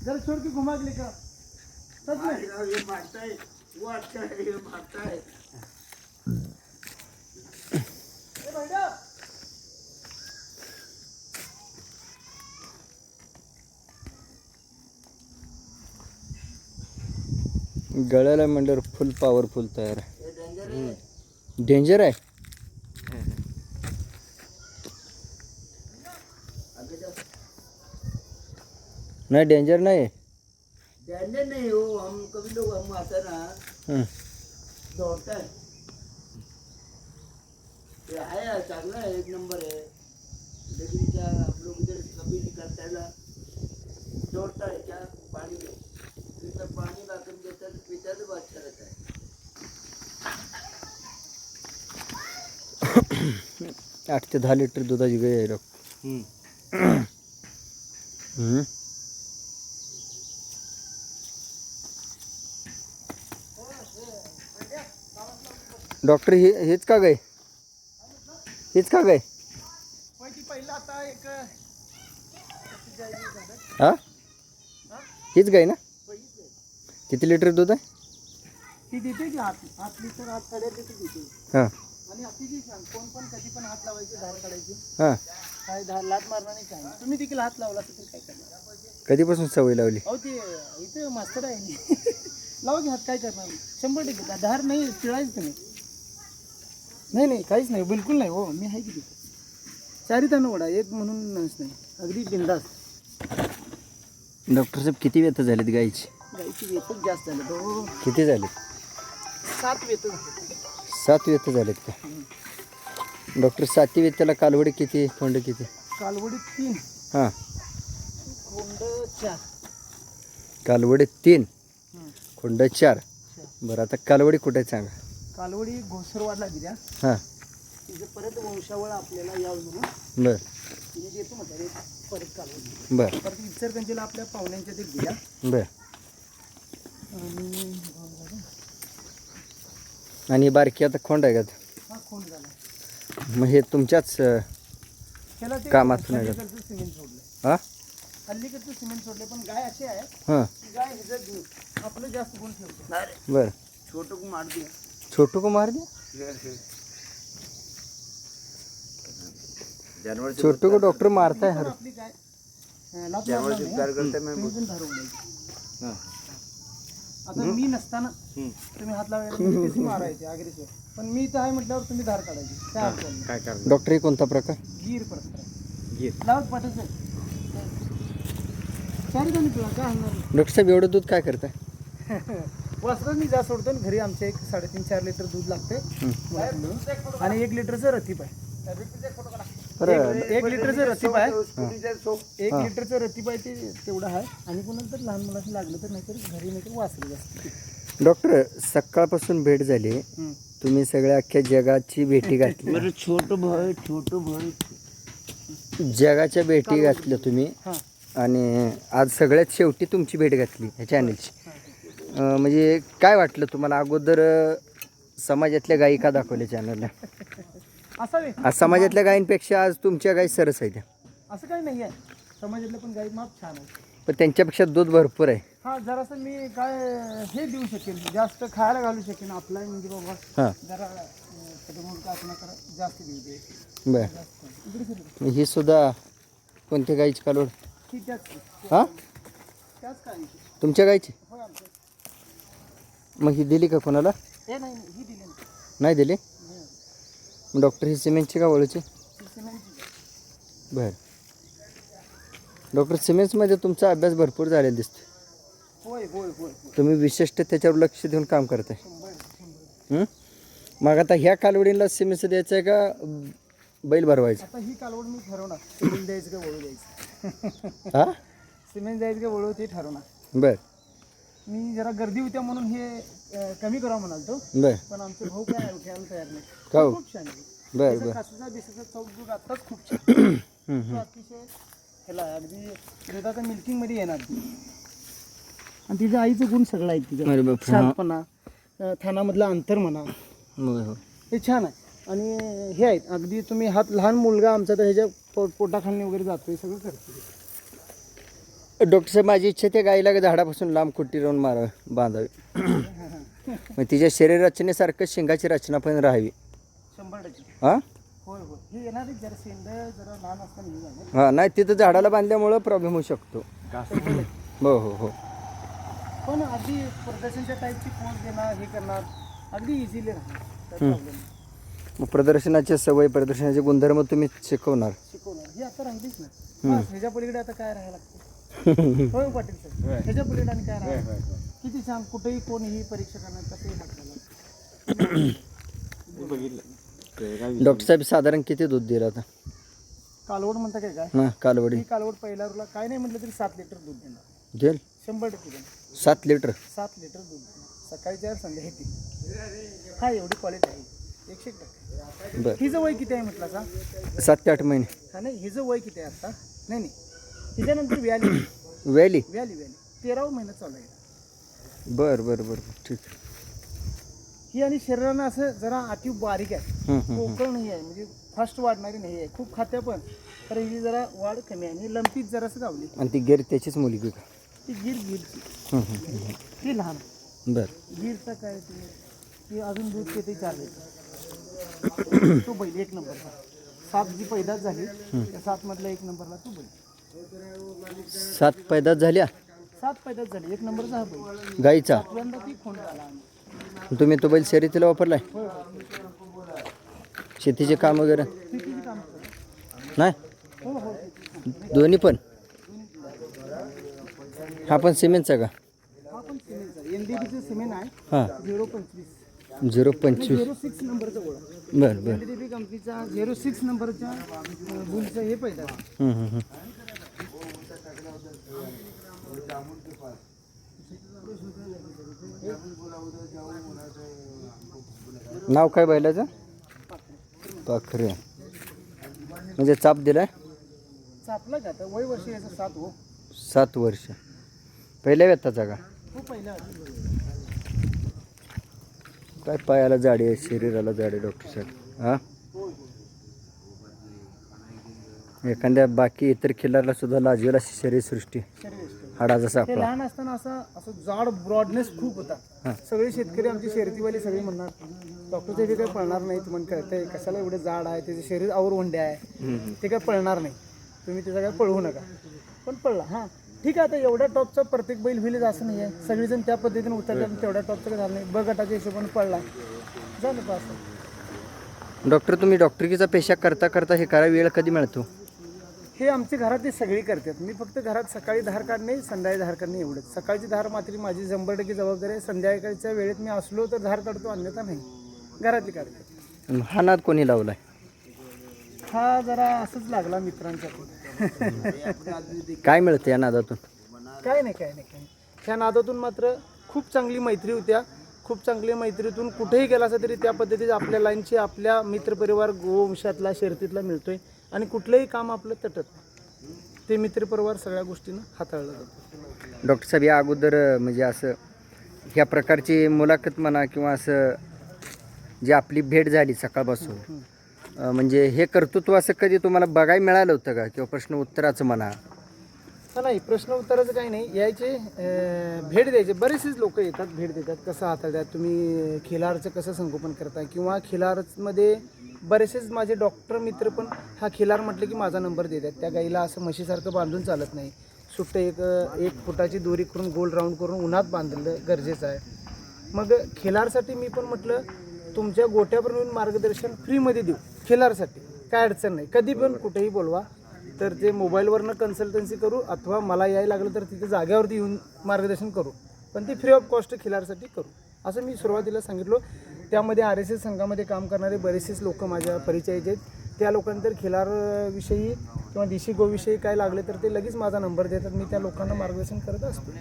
जरा छोड़ के घुमा के लेकर सच में ये मारता है वो अच्छा है ये मारता है गळ्याला म्हणल्यावर फुल पॉवरफुल तयार आहे. ये डेंजर है डेंजर आहे. आगे जाओ नाही डेंजर नाही. डेंजर नहीं हो हम कभी लोग हम आते ना दौड़ता है ये है चांगला है एक नंबर है लेकिन क्या हम लोग इधर कभी नहीं करते हैं ना दौड़ता है क्या पानी में फिर पानी ला कर देता है पीता है तो अच्छा रहता है. आठ ते 10 लिटर दुधाची गाय आहे. डॉक्टर हेच का गाय? हेच का गाय? पहिला आता एक हा हीच गाय ना? किती लिटर दूध आहे? ती देते की 8 लिटर 8 साडे लिटर देते. हां आणि अतिशय छान कोण पण कधी पण हात लावायचे धार काढायची हां काय लात मारणार नाही काय तुम्ही देखील हात लावला तर काय करणार. कधीपासून सवय लावली? अहो ते इथे मास्तर आहे लावा की हात काय करणार 100% धार नाही पिळायच तुम्ही. नाही काहीच नाही बिलकुल नाही हो मी आहे की तिथे चारी तानं ओढा एक म्हणूनच नाही अगदी बिंदास. डॉक्टर साहेब किती वेत झालेत गायची? गायची वेतच जास्त झाले हो. किती झाले? 7 वेत झाले. 7 वेत झालेत का? डॉक्टर 7 वेत्याला कालवडी किती खोंड किती? कालवडी 3 हां खोंड 4. कालवडी 3 खोंड 4. बरं आता कालवडी कुठे आहे सांगा? कालवडी घोसरवाडला दिल्या हां तिथे परत वंशावळ आपल्याला यावं म्हणून बरं तिने देतो म्हटलं परत कालवडी बरं परत इचलकरंजीला आपल्या पाहुण्यांच्या ते दिल्या. बरं आणि आणि बारकी आता खोंड आहे का? हा खोंड झाला. मग हे तुमच्याच त्याला ते कामातून आहे का? अलीकडचं सिमेंट सोडलं हां अलीकडचं सिमेंट सोडले पण गाय अशी आहे हां की गाय ह्याच्यात घेऊन आपलं जास्त गुण ठेवते. अरे बरं छोटू को मार दिया छोटू को मार दिया. जानवर से छोटू को डॉक्टर मारता है हर. आपली गाय लात जानवर मारणार से नाही, प्यार करते मैं तुम्ही पण धरून द्यायची. हाँ. आता मी नसताना तुम्ही हात लावायला म्हणजे कशी मारायचे अग्रेसिव्ह पण मी इथं आहे म्हटल्यावर तुम्ही धार काढायची काय अडचण नाही. काय करणार डॉक्टर हे कोणता प्रकार? गीर परत गीर. लावत पाठायचं चारी जणी तुला काय आणणार डॉक्टर साहेब एवढं दूध काय करताय? वासरात मी जा सोडतो ना घरी आमच्या 3.5-4 लिटर दूध लागते आणि 1 लिटरचं रतीप आहे. बरं 1 लिटरचं रतीप आहे. स्कूटीचा सोप 1 लिटरचं रतीप आहे ते तेवढं आहे आणि कोणाला लागलं मुलांना लागलं तर नाहीतर घरी नाहीतर वासरू जास्त. डॉक्टर सकाळपासून भेट झाली. तुम्ही सगळ्या अख्ख्या जगाची भेटी घातली. मेरे छोटू भाई जगाच्या भेटी घातल्या तुम्ही हां आणि आज सगळ्यात शेवटी तुमची भेट घातली ह्या चॅनलची. म्हणजे काय वाटलं तुम्हाला? अगोदर समाजातल्या गायी का दाखवल्या चॅनलला? असावे आज समाजातल्या गायींपेक्षा आज तुमच्या गायी सरस आहेत. असं काही नाही आहे समाजातलं पण गाई माप छान आहे पण त्यांच्यापेक्षा दूध भरपूर आहे. हां जरासं मी काय हे देऊ शकेन जास्त खायला घालू शकेन आपला म्हणजे बाबा हां जरा कधी का असं करा जास्त देऊ दे बरं. इकडे फिरलं. ही सुद्धा कोणत्या गायीची कालवड? ती त्याच हां त्याच काय तुमच्या गायची? होय आमचं मग ही दिली का कोणाला? हे नाही ही दिली ना नाही दिली. डॉक्टर ही सिमेंटची का वळूची? सिमेंटची. बरं. डॉक्टर सिमेंट्समध्ये तुमचा अभ्यास भरपूर झालेला दिसतो. होय होय होय होय तुम्ही विशिष्ट त्याच्यावर लक्ष देऊन काम करताय. 100. मग आता ह्या कालवडीला सिमेंट द्यायचं आहे का बैल भरवायचं? आता ही कालवड मी ठरवणार सिमेंट द्यायचं का वळू द्यायचं. हां सिमेंट द्यायचं का वळू ते ठरवणार. बरं मी जरा गर्दी होत्या म्हणून हे कमी करा म्हणालतो बरं पण आमचे भाऊ काय उठायला तयार नाही. का हो? खूप छान आहे. बरं बरं कासाचा बिसाचा चौक दूध आत्ताच खूप छान तो अतिशय ह्याला अगदी दुधाचा मिल्किंगमध्ये येणार ती. आणि तिचं आईचं गुण सगळं आहे तिचं अरे बापरे. शांतपणा थानामधलं अंतर म्हणा होय हो. हे छान आहे. आणि हे आहेत अगदी तुम्ही हात लहान मुलगा आमचा तर ह्याच्या पोटाखाली वगैरे जातो हे सगळं करतो. डॉक्टर साहेब माझी इच्छा त्या गाईला झाडापासून लांब खुट्टी राहून बांधावी. मग तिच्या शरीर रचनेसारखं शिंगाची रचना पण राहावी. 100%. हां होय होय, हे येणार जरा शेंड जरा लहान असताना हे झालं. हां नाही तिथं झाडाला बांधल्यामुळं प्रॉब्लेम होऊ शकतो. हो हो हो. पण अगदी प्रदर्शनच्या टाईपची पोच देणार हे करणार अगदी इझिली राहणार, काही प्रॉब्लेम नाही. मग प्रदर्शनाची सवय प्रदर्शनाचे गुणधर्म तुम्ही शिकवणार. शिकवणार ही आता राहिलीच ना. बस ह्याच्या पलीकडे आता काय राहायला लागतं. होय पाटील सर, ह्याच्या पलीकडे आणि काय राहायला किती छान. कुठेही कोणीही परीक्षा करणार कसंही हाताला. डॉक्टर साहेब साधारण किती दूध दिलं आता? कालवड म्हणता काय काय हां कालवडी ही कालवड पहिल्या रूला काय नाही म्हटलं तरी 7 लिटर दूध देणार. घेल 100% देणार. 7 लिटर. 7 लिटर दूध देणार. सकाळी 4 संध्याकाळी 3. हा एवढी क्वालिटी आहे 100%. बरं हिचं वय किती आहे म्हटलं का? 7 ते 8 महिने. हा नाही हिचं वय किती आहे आता? नाही नाही हिच्यानंतर व्याली व्हॅली. व्याली व्याली 13वा महिना चालू आहे. बरं बरं बरं ठीक. ही आणि शरीरानं असं जरा अति बारीक आहे. हं, हं. पोकळ नाही आहे, म्हणजे फास्ट वाढणारी नाही आहे. खूप खात्या पण तर ही जरा वाढ कमी आहे आणि लंपीत जरासं गावली. आणि ती गिर त्याचीच मुलगी का? ती गिरची हं, हं, हं. ती लहान. बरं गिरचं काय ती अजून दूध पिते 4 लिटर. तो बैल 1 नंबरचा. 7 जी पैदाच झाली त्या 7 मधला 1 नंबरला तो बैल. 7 पैदास झाल्या 7 पैदाच झाली 1 नंबरचा हा बैल. गाईचा. पहिल्यांदा ती खोंड आला आम्ही. तुम्ही तो बैल शर्यतीला वापरलाय? होय होय. शेतीचे काम वगैरे ती किती काम करते? नाही? हो हो. दोन्ही पण. हा पण सिमेंटचा का? हा पण सिमेंटचा एनडीबीचं सिमेंट आहे. हां 025 025. 06 नंबरचा गोळा. बरं बरं. एनडीबी कंपनीचा 06 नंबरच्या बुलचं हे पैदा. हं, हं, हं. नाव काय बैलाचं? पाखरे. म्हणजे चाप दिलाय? चापला का आता वय वर्ष याचं 7 हो. 7 वर्ष. पहिल्या व्यताचा का? हो पहिला. काय पायाला जाडी आहे शरीराला जाडी डॉक्टर साहेब. हां एखाद्या बाकी इतर खिलारला सुद्धा लाजवेल अशी शरीरसृष्टी. हाडाचा ते सापळा. लहान असताना असं जाड ब्रॉडनेस खूप होता. सगळे शेतकरी आमचे शर्यतीवाले सगळे म्हणणार डॉक्टर ते काही पळणार नाही. तुम्हाला कळतंय कशाला एवढे जाड आहे त्याचे शरीर आवरवंडे आहे ते काय पळणार नाही, तुम्ही त्याचा काय पळवू नका. पण पळला. हां ठीक आहे. आता एवढ्या टॉपचा प्रत्येक बैल होईल असं नाही आहे. सगळेजण त्या पद्धतीने उतरतात तेवढ्या टॉपचं काय झालं नाही. ब गटाच्या हिशोबाने पळला झालं पास. डॉक्टर तुम्ही डॉक्टरकीचा पेशा करता करता हे करा वेळ कधी मिळतो? हे आमच्या घरातली सगळी करतात. मी फक्त घरात सकाळी धार काढणे संध्याकाळी धार काढणे एवढंच. सकाळची धार मात्र माझी 100% जबाबदारी आहे. संध्याकाळच्या वेळेत मी असलो तर धार काढतो, अन्यथा नाही. घरातली काढते. हा नाद कोणी लावलाय? हा जरा असंच लागला मित्रांचा. काय मिळतं या नादातून? काय नाही काय नाही काय नाही. ह्या नादातून मात्र खूप चांगली मैत्री होत्या. खूप चांगली मैत्रीतून कुठेही गेला असं तरी त्या पद्धतीचे आपल्या लाईनची आपल्या मित्रपरिवार गोवंशातला शर्यतीतला मिळतोय आणि कुठलंही काम आपलं तटत नाही. ते मित्रपरिवार सगळ्या गोष्टीनं हाताळलं जातं. डॉक्टर साहेब या अगोदर म्हणजे असं ह्या प्रकारची मुलाखत म्हणा किंवा असं जी आपली भेट झाली सकाळपासून म्हणजे हे कर्तृत्व असं कधी तुम्हाला बघायला मिळालं होतं का? किंवा प्रश्न उत्तराचं म्हणा? नाही प्रश्न उत्तराचं काही नाही. यायचे भेट द्यायचे. बरेचसेच लोक येतात भेट देतात. कसं हाताळतात तुम्ही, खिलारचं कसं संगोपन करता, किंवा खिलारमध्ये बरेचसेच माझे डॉक्टर मित्र पण हा खिलार म्हटलं की माझा नंबर देतात. त्या गाईला असं म्हशीसारखं बांधून चालत नाही. सुट्टे 1 फुटाची दोरी करून गोल राऊंड करून उन्हात बांधलं गरजेचं आहे. मग खिलारसाठी मी पण म्हटलं तुमच्या गोट्यापर्यंत मार्गदर्शन फ्रीमध्ये देऊ खिलारसाठी. काय अडचण नाही. कधी पण कुठेही बोलवा. तर ते मोबाईलवरनं कन्सल्टन्सी करू अथवा मला यायला लागलं तर तिथे जाग्यावरती येऊन मार्गदर्शन करू. पण ते फ्री ऑफ कॉस्ट खिलारसाठी करू असं मी सुरुवातीला सांगितलं. त्यामध्ये RSS संघामध्ये काम करणारे बरेचसेच लोक माझ्या परिचयाचे आहेत. त्या लोकांतर खिलारविषयी किंवा देशी गोविषयी काय लागले तर ते लगेच माझा नंबर देतात. मी त्या लोकांना मार्गदर्शन करत असतो.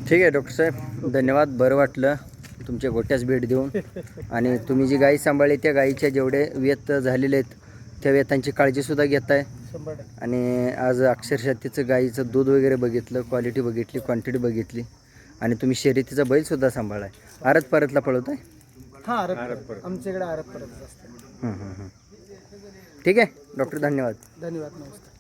ठीक आहे डॉक्टर साहेब धन्यवाद. बरं वाटलं तुमच्या गोट्यास भेट देऊन. आणि तुम्ही जी गाई सांभाळली त्या गाईच्या जेवढे व्यत झालेले आहेत त्या व्यतांची काळजीसुद्धा घेताय. 100%. आणि आज अक्षरशः तिचं गाईचं दूध वगैरे बघितलं, क्वालिटी बघितली, क्वांटिटी बघितली. आणि तुम्ही शर्यतीचा बैलसुद्धा सांभाळाय. आरत परतला पळवताय? हां आरत आमच्याकडे आरत परत असतं. ठीक आहे डॉक्टर धन्यवाद. धन्यवाद. नमस्कार.